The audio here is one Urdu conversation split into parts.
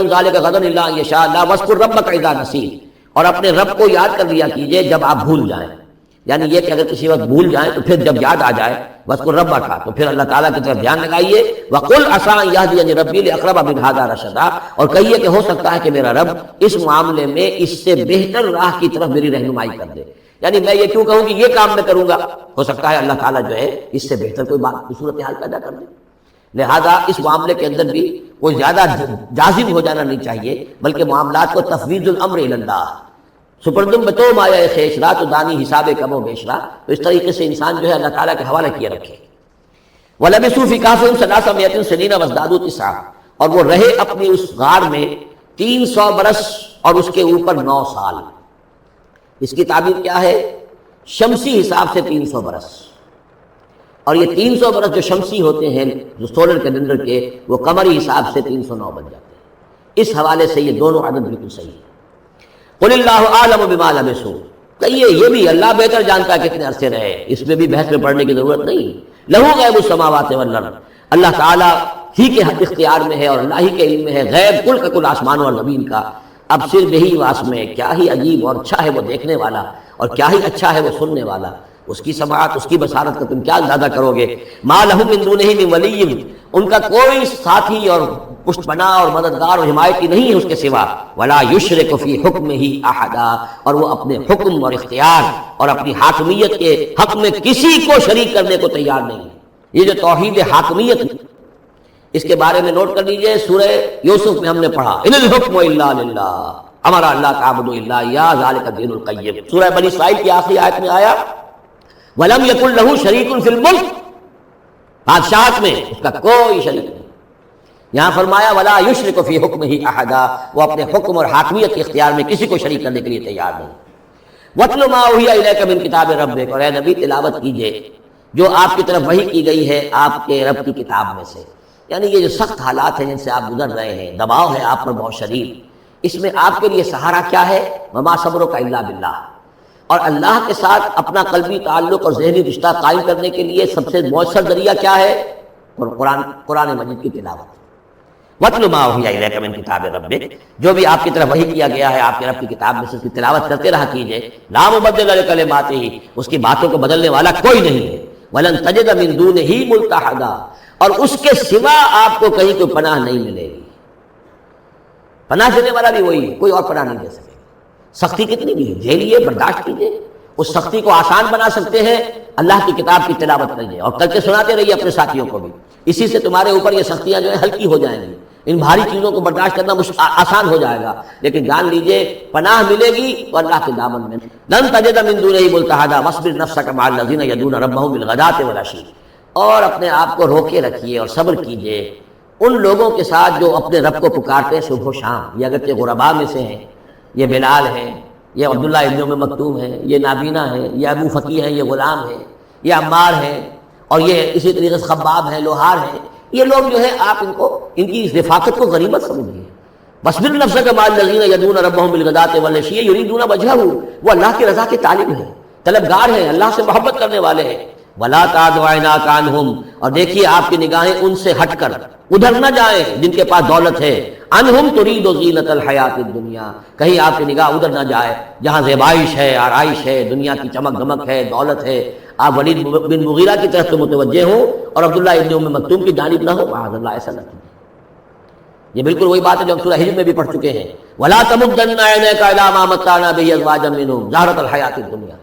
ذالک غدا الا ان یشاء اللہ واذکر ربک اذا نسیت، اور اپنے رب کو یاد کر لیا کیجئے جب آپ بھول جائیں، یعنی یہ کہ اگر کسی وقت بھول جائیں تو پھر جب یاد آ جائے واذکر ربک تو پھر اللہ تعالیٰ کی طرف دھیان لگائیے، وقل عسیٰ ان یہدینی ربی لاقرب من ھذا رشدا، اور کہیے کہ ہو سکتا ہے کہ میرا رب اس معاملے میں اس سے بہتر راہ کی طرف میری رہنمائی کر دے، یعنی میں یہ کیوں کہوں کہ یہ کام میں کروں گا، ہو سکتا ہے اللہ تعالیٰ جو ہے اس سے بہتر کوئی بات کی صورتحال پیدا کر دے۔ لہذا اس معاملے کے اندر بھی کوئی زیادہ جازم ہو جانا نہیں چاہیے، بلکہ معاملات کو تفویض الامر الی اللہ، سپردم بتو مایا خیش را تو دانی حساب کم و بیش را، تو اس طریقے سے انسان جو ہے اللہ تعالیٰ کے حوالے کیے رکھے۔ وَلَبِثُوا فِي كَهْفِهِمْ ثَلَاثَ مِائَةٍ سِنِينَ وَازْدَادُوا تِسْعًا، اور وہ رہے اپنی اس غار میں 300 برس اور اس کے اوپر 9 سال۔ اس کی تعبیر کیا ہے؟ شمسی حساب سے 300 برس، اور یہ 300 برس جو شمسی ہوتے ہیں جو سولر کیلنڈر کے، وہ قمری حساب سے 309 بن جاتے ہیں۔ اس حوالے سے یہ دونوں عدد بالکل صحیح ہے۔ قل اللہ اعلم بما لبثوا، کہیے یہ بھی اللہ بہتر جانتا ہے کتنے عرصے رہے، اس میں بھی بحث میں پڑھنے کی ضرورت نہیں۔ لہ غیب السماوات والارض، اللہ تعالیٰ ہی کے اختیار میں ہے اور اللہ ہی کے علم میں ہے غیب کل کا کل آسمانوں اور زمین کا، اب صرف یہی واس میں کیا ہی عجیب اور اچھا ہے وہ دیکھنے والا، اور کیا ہی اچھا ہے وہ سننے والا، اس کی سماعت اس کی بصارت کا تم کیا اندازہ کرو گے۔ ما لہ من دونہ من ولی، ان کا کوئی ساتھی اور پشت پناہ اور مددگار اور حمایتی نہیں ہے اس کے سوا، ولا یشرک فی حکمہ احدا، اور وہ اپنے حکم اور اختیار اور اپنی حاکمیت کے حق میں کسی کو شریک کرنے کو تیار نہیں ہے۔ یہ جو توحید حاکمیت، اس کے بارے میں نوٹ کر لیجئے، سورہ یوسف میں ہم نے پڑھا ان الحکم الا للہ، ہمارا اللہ تعبدوا الا ایاہ ذالک الدین القیم۔ سورہ بنی اسرائیل کی آخری آیت میں آیا وَلَمْ يَكُنْ لَهُ شَرِيكٌ فِي الْمُلْكِ، بادشاہت میں اس کا کوئی شریک نہیں۔ یہاں فرمایا وَلَا يُشْرِكُ فِي حُكْمِهِ أَحَدًا، وہ اپنے حکم اور حاکمیت کے اختیار میں کسی کو شریک کرنے کے لیے تیار نہیں۔ وَاتْلُ مَا أُوحِيَ إِلَيْكَ مِنْ كِتَابِ رَبِّكَ، اور اے نبی تلاوت کیجئے جو آپ کی طرف وحی کی گئی ہے آپ کے رب کی کتاب میں سے، یعنی یہ جو سخت حالات ہیں جن سے آپ گزر رہے ہیں، دباؤ ہے آپ پر بہت شدید، اس میں آپ کے لیے سہارا کیا ہے؟ وَمَا صَبْرُكَ إِلَّا بِاللَّهِ، اور اللہ کے ساتھ اپنا قلبی تعلق اور ذہنی رشتہ قائم کرنے کے لیے سب سے مؤثر ذریعہ کیا ہے؟ قرآن مجید کی تلاوت۔ وَاتْلُ مَا أُوحِيَ إِلَيْكَ مِنْ کِتَابِ رَبِّكَ، جو بھی آپ کی طرف وحی کیا گیا ہے آپ کے رب کی کتاب میں سے، اس کی تلاوت کرتے رہا کیجئے۔ لَا مُبَدِّلَ لِكَلِمَاتِهِ، اس کی باتوں کو بدلنے والا کوئی نہیں ہے۔ وَلَن تَجِدَ مِن دُونِهِ مُلْتَحَدًا، اور اس کے سوا آپ کو کہیں کوئی پناہ نہیں ملے گی۔ پناہ دینے والا بھی وہی ہے، کوئی اور پناہ نہیں دے سکے۔ سختی کتنی بھی ہے جھیلیے، برداشت کیجیے، اس سختی کو آسان بنا سکتے ہیں اللہ کی کتاب کی تلاوت کریے اور کر کے سناتے رہیے اپنے ساتھیوں کو بھی، اسی سے تمہارے اوپر یہ سختیاں جو ہیں ہلکی ہو جائیں گی، ان بھاری چیزوں کو برداشت کرنا آسان ہو جائے گا۔ لیکن جان لیجئے پناہ ملے گی تو اللہ کے دامن میں۔ لن تجد من دونہ ملتحدا واصبر نفسک مع الذین یدعون ربهم بالغداۃ والعشی، اور اپنے آپ کو روکے رکھیے اور صبر کیجئے ان لوگوں کے ساتھ جو اپنے رب کو پکارتے ہیں صبح و شام۔ یہ اگرچہ غرباء میں سے ہیں، یہ بلال ہیں، یہ عبداللہ ابن ام مکتوم ہیں، یہ نابینا ہیں، یہ ابو فقی ہیں، یہ غلام ہیں، یہ عمار ہیں، اور یہ اسی طریقے سے خباب ہیں، لوہار ہیں۔ یہ لوگ جو ہے آپ ان کی رفاقت کو غنیمت سمجھیے۔ واصبر نفسک مع الذین یدعون ربهم بالغداۃ والعشی یریدون وجہہ، وہ اللہ کی رضا کے طالب ہیں، طلبگار ہیں، اللہ سے محبت کرنے والے ہیں۔ ولا تعد عیناک عنہم، اور دیکھیے آپ کی نگاہیں ان سے ہٹ کر ادھر نہ جائیں جن کے پاس دولت ہے۔ عنہم ترید زینت الحیات الدنیا، کہیں آپ کی نگاہ ادھر نہ جائے جہاں زیبائش ہے، آرائش ہے، دنیا کی چمک دمک ہے، دولت ہے۔ آپ ولید بن مغیرہ کی طرف سے متوجہ ہوں اور عبداللہ ابن ام مکتوم کی جانب نہ ہو، معاذ اللہ، ایسا نہ کیجیے۔ یہ بالکل وہی بات ہے جو ہم سورہ حجر میں بھی پڑھ چکے ہیں، ولا تمدن عینیک الی ما متعنا به ازواجا منهم زہرۃ الحیات الدنیا،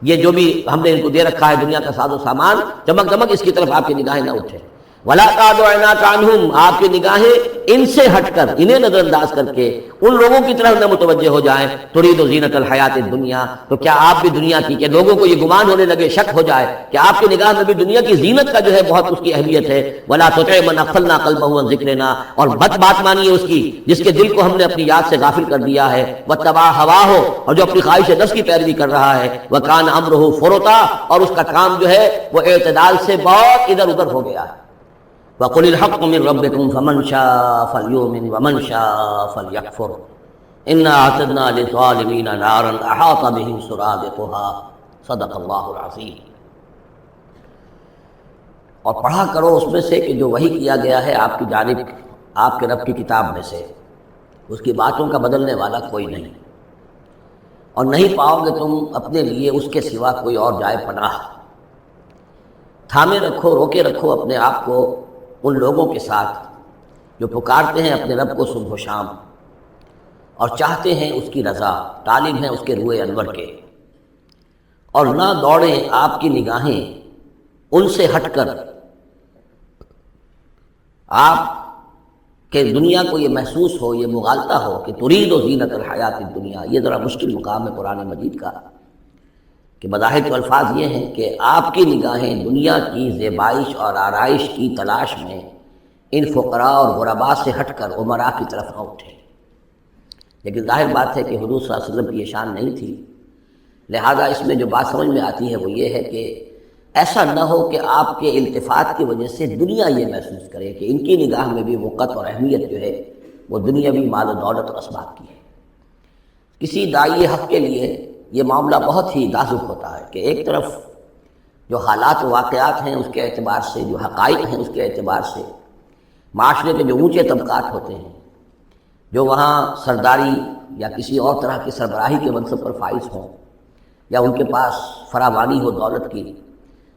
یہ جو بھی ہم نے ان کو دے رکھا ہے دنیا کا ساز و سامان، چمک دمک، اس کی طرف آپ کی نگاہیں نہ اٹھے۔ ولا تعد عیناک عنہم، آپ کی نگاہیں ان سے ہٹ کر، انہیں نظر انداز کر کے ان لوگوں کی طرف نہ متوجہ ہو جائیں۔ ترید زینت الحیات الدنیا، تو کیا آپ بھی دنیا کی، کہ لوگوں کو یہ گمان ہونے لگے، شک ہو جائے کہ آپ کی نگاہ میں بھی دنیا کی زینت کا جو ہے بہت اس کی اہمیت ہے۔ ولا تطع من اغفلنا قلبه عن ذکرنا، اور بات مانیے اس کی جس کے دل کو ہم نے اپنی یاد سے غافل کر دیا ہے۔ واتبع هواه، اور جو اپنی خواہش نفس کی پیروی کر رہا ہے۔ وکان امره فرطا، اور اس کا کام جو ہے وہ اعتدال سے بہت ادھر ادھر ہو گیا ہے۔ وَقُلِ الْحَقُّ مِنْ رَبِّكُمْ فَمَنْ شَاءَ فَلْيُؤْمِنْ وَمَنْ شَاءَ فَلْيَكْفُرْ إِنَّا أَعْتَدْنَا لِلظَّالِمِينَ نَارًا أَحَاطَ بِهِمْ سُرَادِقُهَا صدق اللہ العظیم۔ اور پڑھا کرو اس میں سے کہ جو وحی کیا گیا ہے آپ کی جانب آپ کے رب کی کتاب میں سے، اس کی باتوں کا بدلنے والا کوئی نہیں، اور نہیں پاؤ گے تم اپنے لیے اس کے سوا کوئی اور جائے پناہ۔ تھامے رکھو، روکے رکھو اپنے آپ کو ان لوگوں کے ساتھ جو پکارتے ہیں اپنے رب کو صبح و شام اور چاہتے ہیں اس کی رضا، طالب ہیں اس کے روئے انور کے، اور نہ دوڑیں آپ کی نگاہیں ان سے ہٹ کر۔ آپ کہ دنیا کو یہ محسوس ہو، یہ مغالطہ ہو کہ ترید و زینت الحیات الدنیا، یہ ذرا مشکل مقام ہے قرآن مجید کا، کہ بظاہر تو الفاظ یہ ہیں کہ آپ کی نگاہیں دنیا کی زیبائش اور آرائش کی تلاش میں ان فقراء اور غرباء سے ہٹ کر امراء کی طرف نہ اٹھیں۔ لیکن ظاہر بات ہے کہ حضور صلی اللہ علیہ وسلم کی یہ شان نہیں تھی، لہذا اس میں جو بات سمجھ میں آتی ہے وہ یہ ہے کہ ایسا نہ ہو کہ آپ کے التفات کی وجہ سے دنیا یہ محسوس کرے کہ ان کی نگاہ میں بھی وقت اور اہمیت جو ہے وہ دنیاوی مال و دولت اور اسباب کی ہے۔ کسی داعی حق کے لیے یہ معاملہ بہت ہی نازک ہوتا ہے کہ ایک طرف جو حالات و واقعات ہیں اس کے اعتبار سے، جو حقائق ہیں اس کے اعتبار سے، معاشرے کے جو اونچے طبقات ہوتے ہیں جو وہاں سرداری یا کسی اور طرح کی سربراہی کے منصب پر فائز ہوں یا ان کے پاس فراوانی ہو دولت کی،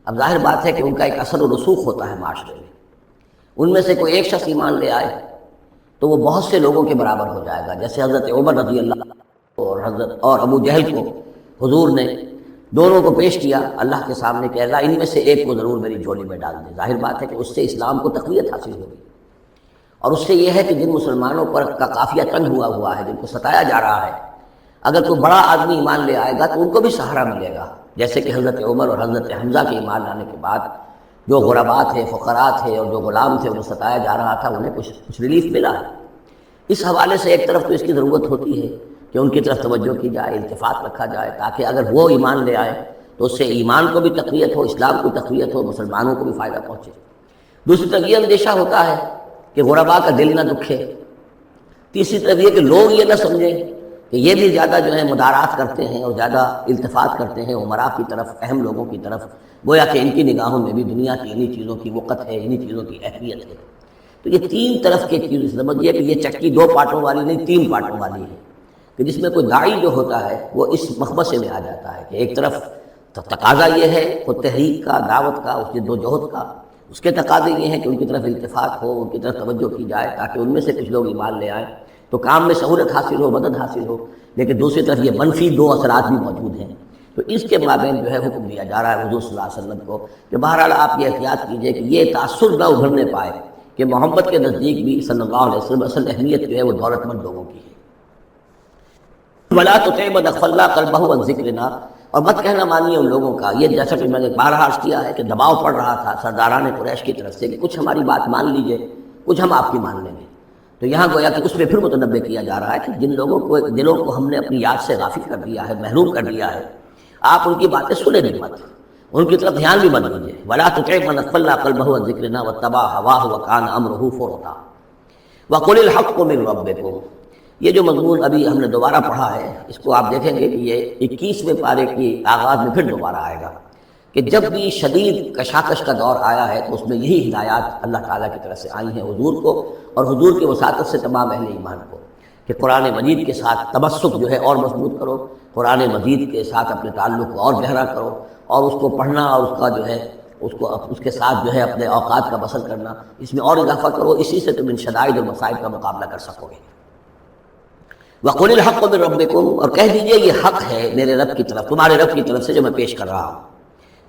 اب ظاہر بات ہے کہ ان کا ایک اثر و رسوخ ہوتا ہے معاشرے میں۔ ان میں سے کوئی ایک شخص ایمان لے آئے تو وہ بہت سے لوگوں کے برابر ہو جائے گا، جیسے حضرت عمر رضی اللہ عنہ اور ابو جہل کو حضور نے دونوں کو پیش کیا اللہ کے سامنے کہ اللہ ان میں سے ایک کو ضرور میری جھولی میں ڈال دے۔ ظاہر بات ہے کہ اس سے اسلام کو تقویت حاصل ہوگی، اور اس سے یہ ہے کہ جن مسلمانوں پر کا قافیہ تنگ ہوا ہے، جن کو ستایا جا رہا ہے، اگر کوئی بڑا آدمی ایمان لے آئے گا تو ان کو بھی سہارا ملے گا، جیسے کہ حضرت عمر اور حضرت حمزہ کے ایمان لانے کے بعد جو غرباء تھے، فقراء تھے اور جو غلام تھے انہیں ستایا جا رہا تھا، انہیں کچھ ریلیف ملا ہے۔ اس حوالے سے ایک طرف تو اس کی ضرورت ہوتی ہے کہ ان کی طرف توجہ کی جائے، التفات رکھا جائے، تاکہ اگر وہ ایمان لے آئے تو اس سے ایمان کو بھی تقویت ہو، اسلام کو تقویت ہو، مسلمانوں کو بھی فائدہ پہنچے۔ دوسری طرف یہ اندیشہ ہوتا ہے کہ غرباء کا دل نہ دکھے۔ تیسری طرف یہ کہ لوگ یہ نہ سمجھیں کہ یہ بھی زیادہ جو ہے مدارات کرتے ہیں اور زیادہ التفات کرتے ہیں امراء کی طرف، اہم لوگوں کی طرف، گویا کہ ان کی نگاہوں میں بھی دنیا کی انہی چیزوں کی وقت ہے، انہی چیزوں کی اہمیت ہے۔ تو یہ تین طرف کی چیز سمجھیے کہ یہ چکی دو پارٹوں والی نہیں، تین پارٹوں والی ہے، کہ جس میں کوئی داعی جو ہوتا ہے وہ اس مخمصے میں آ جاتا ہے کہ ایک طرف تقاضا یہ ہے خود تحریک کا، دعوت کا، اس جد و جہد کا، اس کے تقاضے یہ ہیں کہ ان کی طرف التفات ہو، ان کی طرف توجہ کی جائے تاکہ ان میں سے کچھ لوگ ایمان لے آئیں تو کام میں سہولت حاصل ہو، مدد حاصل ہو۔ لیکن دوسری طرف یہ منفی دو اثرات بھی موجود ہیں، تو اس کے مابین جو ہے حکم دیا جا رہا ہے حضور صلی اللہ علیہ وسلم کو کہ بہرحال آپ یہ احتیاط کیجئے کہ یہ تاثر نہ ابھرنے پائے کہ محمد کے نزدیک بھی صلی اللہ علیہ وسلم اصل اہمیت جو ہے وہ دولت مند لوگوں کی ہے۔ وَلَا تُطِعْ مَنْ أَغْفَلْنَا قَلْبَهُ عَنْ ذِكْرِنَا، اور مت کہنا مانیے ان لوگوں کا، یہ جیسا کہ میں نے بارہا عرض کیا ہے کہ دباؤ پڑ رہا تھا سرداران قریش کی طرف سے کہ کچھ ہماری بات مان لیجئے، کچھ ہم آپ کی مان لیں گے۔ تو یہاں گویا کہ اس میں پھر متنبہ کیا جا رہا ہے کہ جن لوگوں کو دلوں کو ہم نے اپنی یاد سے غافل کر دیا ہے، محروم کر دیا ہے، آپ ان کی باتیں سنیں بھی مت، ان کی طرف دھیان بھی مت دیجیے۔ وَلَا تُطِعْ مَنْ أَغْفَلْنَا قَلْبَهُ عَنْ ذِكْرِنَا وَاتَّبَعَ هَوَاهُ وَكَانَ أَمْرُهُ فُرُطًا وَقُلِ الْحَقُّ مِنْ رَبِّكُمْ۔ یہ جو مضمون ابھی ہم نے دوبارہ پڑھا ہے، اس کو آپ دیکھیں گے کہ یہ 21ویں پارے کی آغاز میں پھر دوبارہ آئے گا کہ جب بھی شدید کشاکش کا دور آیا ہے تو اس میں یہی ہدایات اللہ تعالیٰ کی طرف سے آئی ہیں حضور کو اور حضور کی وساطت سے تمام اہل ایمان کو، کہ قرآن مجید کے ساتھ تمسک جو ہے اور مضبوط کرو، قرآن مجید کے ساتھ اپنے تعلق کو اور گہرا کرو، اور اس کو پڑھنا اور اس کا جو ہے اس کے ساتھ جو ہے اپنے اوقات کا بسر کرنا، اس میں اور اضافہ کرو، اسی سے تم ان شدائد اور مصائب کا مقابلہ کر سکو گے۔ وَقُلِ الْحَقُّ مِن رَبِّكُمْ، اور کہہ دیجئے یہ حق ہے میرے رب کی طرف، تمہارے رب کی طرف سے جو میں پیش کر رہا ہوں۔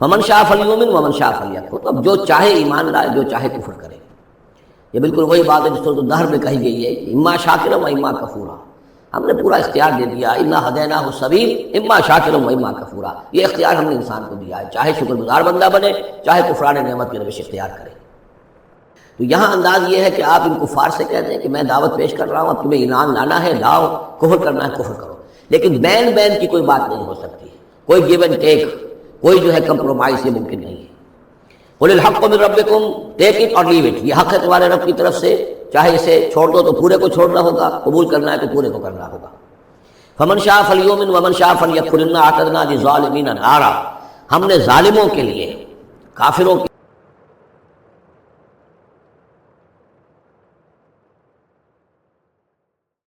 وَمَنْ شَاءَ فَلْيُؤْمِنْ وَمَنْ شَاءَ فَلْيَكْفُرْ، تو اب جو چاہے ایمان لائے، جو چاہے کفر کرے۔ یہ بالکل وہی بات ہے جس سورۃ الدہر میں کہی گئی ہے کہ اما شاکرا و اما کفورا، ہم نے پورا اختیار دے دیا، انا ہدیناہ السبیل اما شاکرا و اما کفورا، یہ اختیار ہم نے انسان کو دیا ہے، چاہے شکر گزار بندہ بنے، چاہے کفران نعمت کی روش اختیار کرے۔ تو یہاں انداز یہ ہے کہ آپ ان کفار سے کہتے ہیں کہ میں دعوت پیش کر رہا ہوں، اب تمہیں ایمان لانا ہے لاؤ، کفر کرنا ہے کفر کرو، لیکن بین کی کوئی بات نہیں ہو سکتی، کوئی گیو اینڈ ٹیک، کوئی جو ہے کمپرومائز یہ ممکن نہیں ہے۔ قُلِ الْحَقُّ مِن رَبِّكُمْ، ٹیک اٹ اور لیو اٹ، یہ حق ہے تمہارے رب کی طرف سے، چاہے اسے چھوڑ دو تو پورے کو چھوڑنا ہوگا، قبول کرنا ہے تو پورے کو کرنا ہوگا۔ فَمَنْ شَاءَ فَلْيُؤْمِنْ وَمَنْ شَاءَ فَلْيَكْفُرْ إِنَّا أَعْتَدْنَا لِلظَّالِمِينَ نَارًا، ہم نے ظالموں کے لیے، کافروں